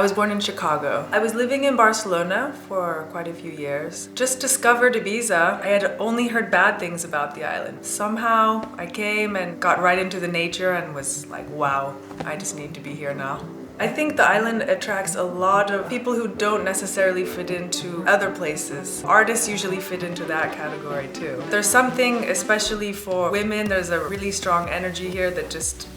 was born in Chicago. I was living in Barcelona for quite a few years. Just discovered Ibiza. I had only heard bad things about the island. Somehow I came and got right into the nature and was like, wow, I just need to be here now. I think the island attracts a lot of people who don't necessarily fit into other places. Artists usually fit into that category too. There's something, especially for women, there's a really strong energy here that just,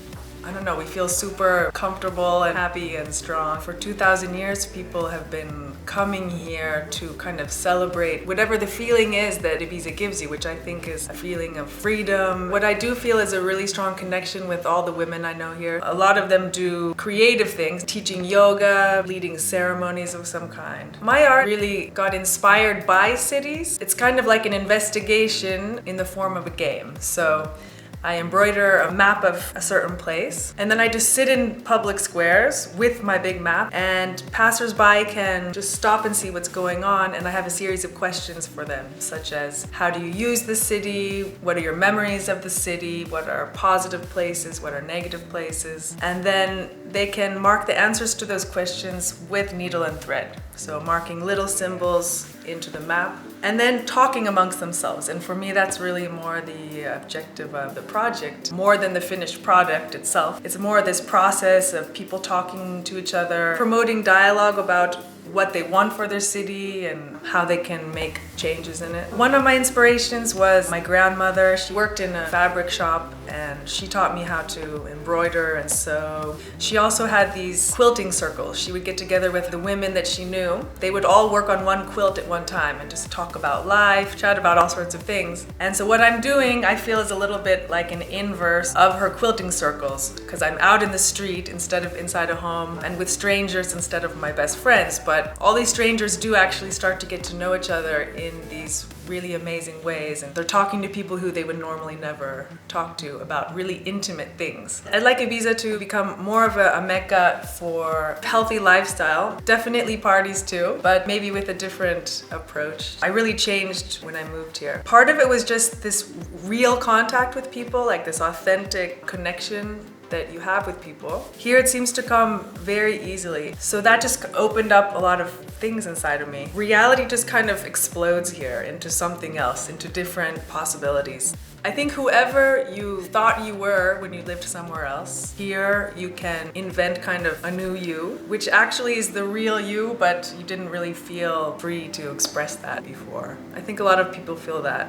I don't know, we feel super comfortable and happy and strong. For 2,000 years, people have been coming here to kind of celebrate whatever the feeling is that Ibiza gives you, which I think is a feeling of freedom. What I do feel is a really strong connection with all the women I know here. A lot of them do creative things, teaching yoga, leading ceremonies of some kind. My art really got inspired by cities. It's kind of like an investigation in the form of a game. So I embroider a map of a certain place, and then I just sit in public squares with my big map, and passersby can just stop and see what's going on, and I have a series of questions for them, such as how do you use the city, what are your memories of the city, what are positive places, what are negative places, and then they can mark the answers to those questions with needle and thread. So marking little symbols into the map and then talking amongst themselves. And for me, that's really more the objective of the project, more than the finished product itself. It's more this process of people talking to each other, promoting dialogue about what they want for their city and how they can make changes in it. One of my inspirations was my grandmother. She worked in a fabric shop and she taught me how to embroider and sew. She also had these quilting circles. She would get together with the women that she knew. They would all work on one quilt at one time and just talk about life, chat about all sorts of things. And so what I'm doing, I feel, is a little bit like an inverse of her quilting circles, because I'm out in the street instead of inside a home and with strangers instead of my best friends. But all these strangers do actually start to get to know each other in these really amazing ways, and they're talking to people who they would normally never talk to about really intimate things. I'd like Ibiza to become more of a mecca for healthy lifestyle, definitely parties too, but maybe with a different approach. I really changed when I moved here. Part of it was just this real contact with people, like this authentic connection that you have with people. Here it seems to come very easily. So that just opened up a lot of things inside of me. Reality just kind of explodes here into something else, into different possibilities. I think whoever you thought you were when you lived somewhere else, here you can invent kind of a new you, which actually is the real you, but you didn't really feel free to express that before. I think a lot of people feel that.